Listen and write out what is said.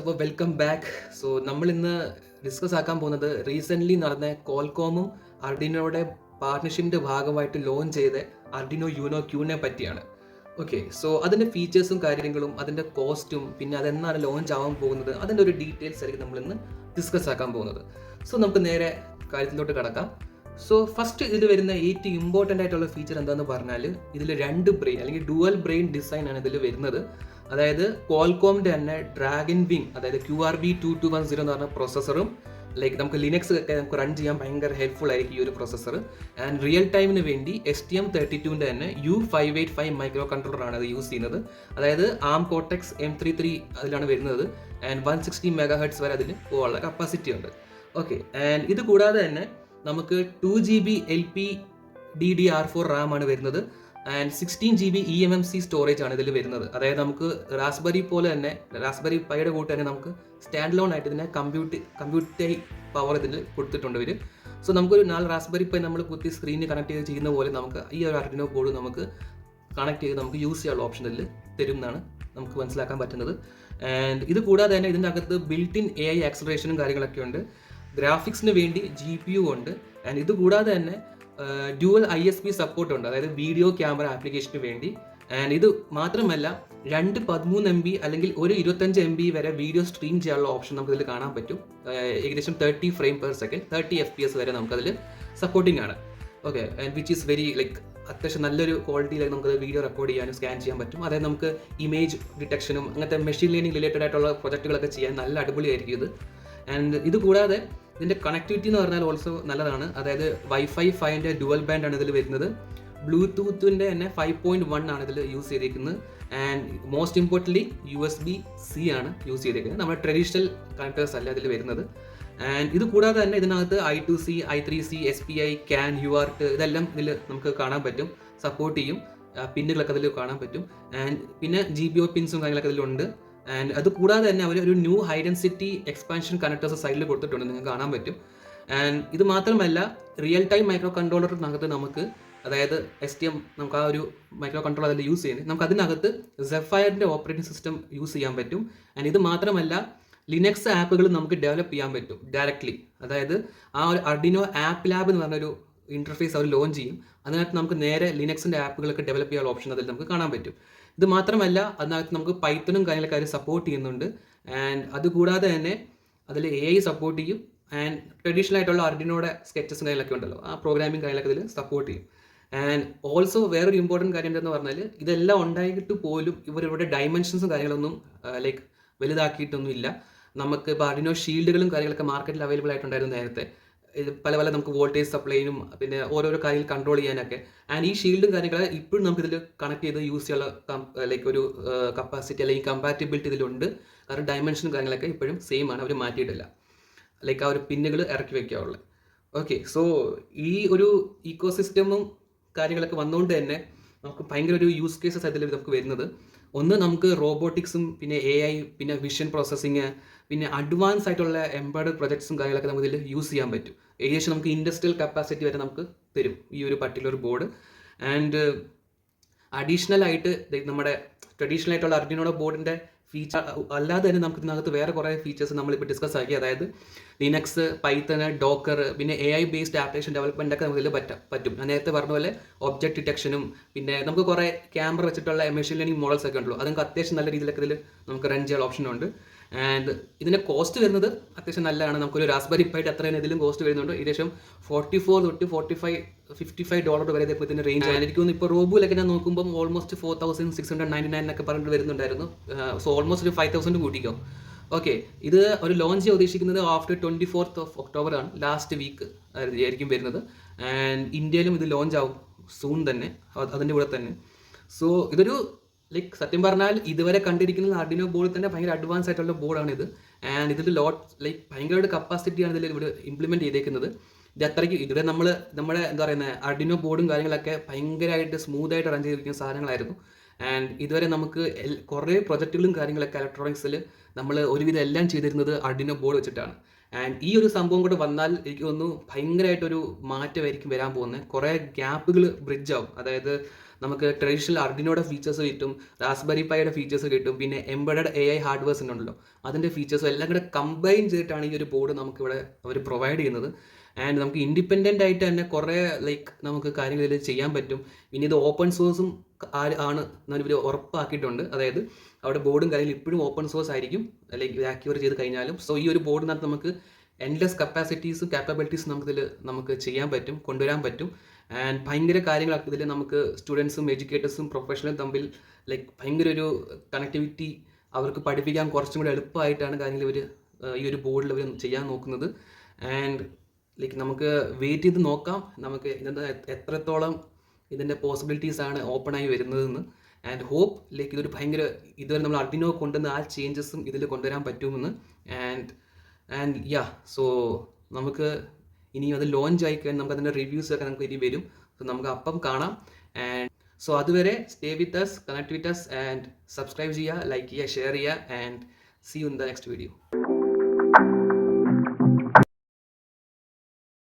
അപ്പോൾ welcome back. So നമ്മൾ ഇന്ന് ഡിസ്കസ് ആക്കാൻ പോകുന്നത് റീസെൻ്റ്ലി നടന്ന കോൾകോമും അർഡിനോയുടെ പാർട്ട്ണർഷിപ്പിൻ്റെ ഭാഗമായിട്ട് ലോഞ്ച് ചെയ്ത അർഡിനോ യൂനോ ക്യൂനെ പറ്റിയാണ്. ഓക്കെ, സോ അതിൻ്റെ ഫീച്ചേഴ്സും കാര്യങ്ങളും അതിൻ്റെ കോസ്റ്റും പിന്നെ അതെന്നാണ് ലോഞ്ച് ആവാൻ പോകുന്നത് അതിൻ്റെ ഒരു ഡീറ്റെയിൽസ് ആയിരിക്കും നമ്മളിന്ന് ഡിസ്കസ് ആക്കാൻ പോകുന്നത്. സോ നമുക്ക് നേരെ കാര്യത്തിലോട്ട് കടക്കാം. സോ ഫസ്റ്റ് ഇതിൽ വരുന്ന ഏറ്റവും ഇമ്പോർട്ടൻ്റ് ആയിട്ടുള്ള ഫീച്ചർ എന്താണെന്ന് പറഞ്ഞാൽ ഇതിൽ 2 ബ്രെയിൻ അല്ലെങ്കിൽ ഡുവൽ ബ്രെയിൻ ഡിസൈൻ ആണ് ഇതിൽ വരുന്നത്. അതായത് ക്വാൾകോമിൻ്റെ തന്നെ ഡ്രാഗൺ വിങ്, അതായത് QRV2210 എന്ന് പറഞ്ഞ പ്രോസസ്സറും ലൈക്ക് നമുക്ക് ലിനക്സ് ഒക്കെ നമുക്ക് റൺ ചെയ്യാൻ ഭയങ്കര ഹെൽപ്ഫുൾ ആയിരിക്കും ഈ ഒരു പ്രോസസ്സർ. ആൻഡ് റിയൽ ടൈമിന് വേണ്ടി STM32ൻ്റെ തന്നെ U585 മൈക്രോ കൺട്രോളറാണ് അത് യൂസ് ചെയ്യുന്നത്. അതായത് ARM Cortex M33 അതിലാണ് വരുന്നത്. ആൻഡ് 160 MHz വരെ അതിന് പോകാനുള്ള കപ്പാസിറ്റി ഉണ്ട്. ഓക്കെ, ആൻഡ് ഇത് കൂടാതെ തന്നെ നമുക്ക് 2GB LPDDR4 RAM ആണ് വരുന്നത്. ആൻഡ് 16GB eMMC സ്റ്റോറേജ് ആണ് ഇതിൽ വരുന്നത്. അതായത് നമുക്ക് റാസ്ബെറി പോലെ തന്നെ റാസ്ബെറി പൈയുടെ കൂട്ട് തന്നെ നമുക്ക് സ്റ്റാൻഡ് ലോൺ ആയിട്ട് ഇതിനെ കമ്പ്യൂട്ടർ പവർ ഇതിൽ കൊടുത്തിട്ടുണ്ട് ഇവർ. സോ നമുക്കൊരു 4 റാസ്ബെറി പൈ നമ്മൾ കുത്തി സ്ക്രീനിൽ കണക്ട് ചെയ്ത് ചെയ്യുന്ന പോലെ നമുക്ക് ഈ ഒരു അർഡിനോ ബോർഡ് നമുക്ക് കണക്ട് ചെയ്ത് നമുക്ക് യൂസ് ചെയ്യാനുള്ള ഓപ്ഷൻ ഇതിൽ തരും എന്നാണ് നമുക്ക് മനസ്സിലാക്കാൻ പറ്റുന്നത്. ആൻഡ് ഇത് കൂടാതെ തന്നെ ഇതിൻ്റെ അകത്ത് ബിൽറ്റ് ഇൻ AI ആക്സലറേഷനും കാര്യങ്ങളൊക്കെ ഉണ്ട്. ഗ്രാഫിക്സിന് വേണ്ടി GPU ഉണ്ട്. ആൻഡ് ഇത് കൂടാതെ തന്നെ ഡ്യുവൽ ISP സപ്പോർട്ട് ഉണ്ട്, അതായത് വീഡിയോ ക്യാമറ ആപ്ലിക്കേഷന് വേണ്ടി. ആൻഡ് ഇത് മാത്രമല്ല 2 13MB അല്ലെങ്കിൽ ഒരു 25MB വരെ വീഡിയോ സ്ട്രീം ചെയ്യാനുള്ള ഓപ്ഷൻ നമുക്കിതിൽ കാണാൻ പറ്റും. ഏകദേശം 30 ഫ്രെയിം പെർ സെക്കൻഡ് 30 FPS വരെ നമുക്കതിൽ സപ്പോർട്ടിംഗ് ആണ്. Okay, and which is very like അത്യാവശ്യം നല്ലൊരു ക്വാളിറ്റിയിലേക്ക് നമുക്കത് വീഡിയോ റെക്കോർഡ് ചെയ്യാനും സ്കാൻ ചെയ്യാൻ പറ്റും. അതായത് നമുക്ക് ഇമേജ് ഡിറ്റക്ഷനും അങ്ങനത്തെ മെഷീൻ ലേണിംഗ് റിലേറ്റഡ് ആയിട്ടുള്ള പ്രൊജക്റ്റുകളൊക്കെ ചെയ്യാൻ നല്ല അടിപൊളിയായിരിക്കും ഇത്. ആൻഡ് ഇത് കൂടാതെ ഇതിൻ്റെ കണക്ടിവിറ്റി എന്ന് പറഞ്ഞാൽ ഓൾസോ നല്ലതാണ്. അതായത് Wi-Fi 5ൻ്റെ ഡുവൽ ബാൻഡ് ആണ് ഇതിൽ വരുന്നത്. ബ്ലൂടൂത്തിൻ്റെ തന്നെ 5.1 ആണ് ഇതിൽ യൂസ് ചെയ്തിരിക്കുന്നത്. ആൻഡ് മോസ്റ്റ് ഇമ്പോർട്ടൻ്റ്ലി USB-C ആണ് യൂസ് ചെയ്തിരിക്കുന്നത്. നമ്മുടെ ട്രഡീഷണൽ കണക്ടേഴ്സ് അല്ല ഇതിൽ വരുന്നത്. ആൻഡ് ഇത് കൂടാതെ തന്നെ ഇതിനകത്ത് I2C, I3C, SPI, CAN, UART ഇതെല്ലാം ഇതിൽ നമുക്ക് കാണാൻ പറ്റും, സപ്പോർട്ട് ചെയ്യും. പിന്നുകളൊക്കെ അതിൽ കാണാൻ പറ്റും. ആൻഡ് പിന്നെ GPO പിൻസും കാര്യങ്ങളൊക്കെ ഇതിലുണ്ട്. ആൻഡ് അത് കൂടാതെ തന്നെ അവർ ഒരു new high density expansion connectors സൈഡിൽ കൊടുത്തിട്ടുണ്ട്, നിങ്ങൾക്ക് കാണാൻ പറ്റും. ആൻഡ് ഇത് മാത്രമല്ല റിയൽ ടൈം മൈക്രോ കൺട്രോളറിനകത്ത് നമുക്ക്, അതായത് STM നമുക്ക് ആ ഒരു മൈക്രോ കൺട്രോളർ അതിൽ യൂസ് ചെയ്യുന്നത്, നമുക്ക് അതിനകത്ത് Zephyrൻ്റെ ഓപ്പറേറ്റിംഗ് സിസ്റ്റം യൂസ് ചെയ്യാൻ പറ്റും. ആൻഡ് ഇത് മാത്രമല്ല ലിനക്സ് ആപ്പുകൾ നമുക്ക് ഡെവലപ്പ് ചെയ്യാൻ പറ്റും ഡയറക്റ്റ്ലി. അതായത് ആ ഒരു അർഡിനോ ആപ്പ് ലാബ് എന്ന് പറഞ്ഞൊരു ഇൻ്റർഫേസ് അവർ ലോഞ്ച് ചെയ്യും. അതിനകത്ത് നമുക്ക് നേരെ ലിനക്സിൻ്റെ ആപ്പുകളൊക്കെ ഡെവലപ്പ് ചെയ്യാനുള്ള ഓപ്ഷൻ അതിൽ നമുക്ക് കാണാൻ പറ്റും. ഇത് മാത്രമല്ല അതിനകത്ത് നമുക്ക് പൈത്തണും കാര്യങ്ങളൊക്കെ അവർ സപ്പോർട്ട് ചെയ്യുന്നുണ്ട്. ആൻഡ് അതുകൂടാതെ തന്നെ അതിൽ AI സപ്പോർട്ട് ചെയ്യും. ആൻഡ് ട്രഡീഷണൽ ആയിട്ടുള്ള അർഡിനോയുടെ സ്കെച്ചസും കാര്യങ്ങളൊക്കെ ഉണ്ടല്ലോ, ആ പ്രോഗ്രാമിംഗ് കാര്യങ്ങളൊക്കെ ഇതിൽ സപ്പോർട്ട് ചെയ്യും. ആൻഡ് ഓൾസോ വേറൊരു ഇമ്പോർട്ടൻറ്റ് കാര്യം എന്താണെന്ന് പറഞ്ഞാൽ ഇതെല്ലാം ഉണ്ടായിട്ട് പോലും ഇവരുടെ ഡയമെൻഷൻസും കാര്യങ്ങളൊന്നും ലൈക്ക് വലുതാക്കിയിട്ടൊന്നും ഇല്ല. നമുക്ക് ഇപ്പോൾ അർഡിനോ ഷീൽഡുകളും കാര്യങ്ങളൊക്കെ മാർക്കറ്റിൽ അവൈലബിൾ ആയിട്ടുണ്ടായിരുന്നു നേരത്തെ. ഇത് പല നമുക്ക് വോൾട്ടേജ് സപ്ലൈനും പിന്നെ ഓരോരോ കാര്യങ്ങൾ കൺട്രോൾ ചെയ്യാനൊക്കെ. ആൻഡ് ഈ ഷീൽഡും കാര്യങ്ങളെ ഇപ്പോഴും നമുക്ക് ഇതിൽ കണക്ട് ചെയ്ത് യൂസ് ചെയ്യാനുള്ള ലൈക്ക് ഒരു കപ്പാസിറ്റി അല്ലെങ്കിൽ കമ്പാറ്റബിലിറ്റി ഇതിലുണ്ട്. കാരണം ഡയമെൻഷനും കാര്യങ്ങളൊക്കെ ഇപ്പോഴും സെയിം ആണ്, അവർ മാറ്റിയിട്ടില്ല. ലൈക്ക് ആ ഒരു പിന്നുകൾ ഇറക്കി വയ്ക്കാറുള്ളത്. ഓക്കെ, സോ ഈ ഒരു ഈക്കോ സിസ്റ്റമും കാര്യങ്ങളൊക്കെ വന്നുകൊണ്ട് തന്നെ നമുക്ക് ഭയങ്കര ഒരു യൂസ് കേസസ് അതിൽ നമുക്ക് വരുന്നത്. ഒന്ന്, നമുക്ക് റോബോട്ടിക്സും പിന്നെ AI പിന്നെ വിഷൻ പ്രോസസ്സിങ് പിന്നെ അഡ്വാൻസ് ആയിട്ടുള്ള എംബെഡഡ് പ്രൊജക്ട്സും കാര്യങ്ങളൊക്കെ നമുക്ക് ഇതിൽ യൂസ് ചെയ്യാൻ പറ്റും. ഏകദേശം നമുക്ക് ഇൻഡസ്ട്രിയൽ കപ്പാസിറ്റി വരെ നമുക്ക് തരും ഈ ഒരു പർട്ടിക്കുലർ ബോർഡ്. ആൻഡ് അഡീഷണൽ ആയിട്ട് നമ്മുടെ ട്രഡീഷണൽ ആയിട്ടുള്ള അർഡിനോയുടെ ബോർഡിൻ്റെ ഫീച്ചർ അല്ലാതെ തന്നെ നമുക്ക് ഇതിനകത്ത് വേറെ കുറേ ഫീച്ചേഴ്സ് നമ്മളിപ്പോൾ ഡിസ്കസ് ആക്കി. അതായത് ലിനക്സ്, പൈത്തൺ, ഡോക്കർ പിന്നെ AI ബേസ്ഡ് ആപ്ലിക്കേഷൻ ഡെവലപ്മെൻ്റ് ഒക്കെ നമുക്ക് ഇതിൽ പറ്റും. ഞാൻ നേരത്തെ പറഞ്ഞ പോലെ ഒബ്ജക്റ്റ് ഡിറ്റക്ഷനും പിന്നെ നമുക്ക് കുറേ ക്യാമറ വെച്ചിട്ടുള്ള മെഷീൻ ലേണിംഗ് മോഡൽസ് ഒക്കെ ഉണ്ടല്ലോ, അതൊക്കെ അത്യാവശ്യം നല്ല രീതിയിലൊക്കെ ഇതിൽ നമുക്ക് റൺ ചെയ്യാൻ ഓപ്ഷൻ ഉണ്ട്. ആൻഡ് ഇതിൻ്റെ കോസ്റ്റ് വരുന്നത് അത്യാവശ്യം നല്ലതാണ്. നമുക്കൊരു റാസ്ബെറി പൈറ്റ് അത്രയും ഇതിലും കോസ്റ്റ് വരുന്നുണ്ട്. ഏകദേശം $44 തൊട്ട് $55 വരെ ഇപ്പോൾ ഇതിൻ്റെ റേഞ്ച് ആയിരിക്കും. ഇപ്പോൾ റോബുലൊക്കെ ഞാൻ നോക്കുമ്പോൾ ഓൾമോസ്റ്റ് 4699 എന്നൊക്കെ പറഞ്ഞിട്ട് വരുന്നുണ്ടായിരുന്നു. സോ ഓൾമോസ്റ്റ് ഒരു 5000 കൂട്ടിക്കോ. ഓക്കെ, ഇത് ഒരു ലോഞ്ച് ചെയ്യാൻ ഉദ്ദേശിക്കുന്നത് ആഫ്റ്റർ 24th of October ആണ്, ലാസ്റ്റ് വീക്ക് ആയിരിക്കും വരുന്നത്. ആൻഡ് ഇന്ത്യയിലും ഇത് ലോഞ്ച് ആവും സൂൺ തന്നെ, അതിൻ്റെ കൂടെ തന്നെ. സോ ഇതൊരു ലൈക്ക് സത്യം പറഞ്ഞാൽ ഇതുവരെ കണ്ടിരിക്കുന്ന അർഡിനോ ബോർഡിൽ തന്നെ ഭയങ്കര അഡ്വാൻസ് ആയിട്ടുള്ള ബോർഡാണ് ഇത്. ആൻഡ് ഇതിൽ ലൈക്ക് ഭയങ്കര കപ്പാസിറ്റിയാണ് ഇതിൽ ഇവിടെ ഇംപ്ലിമെൻറ്റ് ചെയ്തേക്കുന്നത്. ഇത് അത്രയ്ക്ക് ഇതുവരെ നമ്മുടെ എന്താ പറയുന്നത് അർഡിനോ ബോർഡും കാര്യങ്ങളൊക്കെ ഭയങ്കരമായിട്ട് സ്മൂത്തായിട്ട് റൺ ചെയ്തിരിക്കുന്ന സാധനങ്ങളായിരുന്നു. ആൻഡ് ഇതുവരെ നമുക്ക് കുറേ പ്രൊജക്റ്റുകളും കാര്യങ്ങളൊക്കെ ഇലക്ട്രോണിക്സിൽ നമ്മൾ ഒരുവിധം എല്ലാം ചെയ്തിരുന്നത് അർഡിനോ ബോർഡ് വെച്ചിട്ടാണ്. ആൻഡ് ഈ ഒരു സംഭവം കൂടെ വന്നാൽ എനിക്ക് തോന്നുന്നു ഭയങ്കരമായിട്ടൊരു മാറ്റമായിരിക്കും വരാൻ പോകുന്നത്. കുറേ ഗ്യാപ്പുകൾ ബ്രിഡ്ജ് ആവും. അതായത് നമുക്ക് ട്രഡീഷണൽ അർഡിനോയുടെ ഫീച്ചേഴ്സ് കിട്ടും, റാസ്ബെറി പൈയുടെ ഫീച്ചേഴ്സ് കിട്ടും, പിന്നെ എംബഡഡ് AI ഹാർഡ്വെയർസ് ഉണ്ടല്ലോ അതിൻ്റെ ഫീച്ചേഴ്സും എല്ലാം കൂടെ കമ്പൈൻ ചെയ്തിട്ടാണ് ഈ ഒരു ബോർഡ് നമുക്കിവിടെ അവർ പ്രൊവൈഡ് ചെയ്യുന്നത്. ആൻഡ് നമുക്ക് ഇൻഡിപെൻഡൻ്റ് ആയിട്ട് തന്നെ കുറേ നമുക്ക് കാര്യങ്ങൾ ഇതിൽ ചെയ്യാൻ പറ്റും. ഇനി ഇത് ഓപ്പൺ സോഴ്സും ആണ് ഇവർ ഉറപ്പാക്കിയിട്ടുണ്ട്. അതായത് അവിടെ ബോർഡും കാര്യങ്ങളും ഇപ്പോഴും ഓപ്പൺ സോഴ്സ് ആയിരിക്കും, ഇത് ആക്യുവർ ചെയ്ത് കഴിഞ്ഞാലും. സോ ഈ ഒരു ബോർഡിനകത്ത് നമുക്ക് എൻലെസ് കപ്പാസിറ്റീസും കാപ്പബിലിറ്റീസും നമുക്ക് ചെയ്യാൻ പറ്റും, കൊണ്ടുവരാൻ പറ്റും. ആൻഡ് ഭയങ്കര കാര്യങ്ങളൊക്കെ ഇതിൽ നമുക്ക് സ്റ്റുഡൻസും എഡ്യൂക്കേറ്റേഴ്സും പ്രൊഫഷണലും തമ്മിൽ ഭയങ്കര ഒരു കണക്ടിവിറ്റി അവർക്ക് പഠിപ്പിക്കാൻ കുറച്ചും കൂടി എളുപ്പമായിട്ടാണ് കാര്യങ്ങൾ ഇവർ ഈ ഒരു ബോർഡിൽ അവർ ചെയ്യാൻ നോക്കുന്നത്. ആൻഡ് നമുക്ക് വെയിറ്റ് ചെയ്ത് നോക്കാം നമുക്ക് ഇതിൻ്റെ എത്രത്തോളം ഇതിൻ്റെ പോസിബിലിറ്റീസ് ആണ് ഓപ്പൺ ആയി വരുന്നതെന്ന്. ആൻഡ് ഹോപ്പ് ഇതൊരു ഭയങ്കര ഇതുവരെ നമ്മൾ അർഡിനോ കൊണ്ടുവന്ന ആ ചേഞ്ചസും ഇതിൽ കൊണ്ടുവരാൻ പറ്റുമെന്ന്. ആൻഡ് സോ നമുക്ക് ഇനി അത് ലോഞ്ച് ആയി കഴിഞ്ഞാൽ നമുക്ക് അതിൻ്റെ റിവ്യൂസ് ഒക്കെ നമുക്ക് ഇനി വരും. സോ നമുക്ക് അപ്പം കാണാം. ആൻഡ് സോ അതുവരെ stay with us, connect with us and subscribe ചെയ്യുക, ലൈക്ക് ചെയ്യുക, ഷെയർ ചെയ്യുക. And see you in the next video.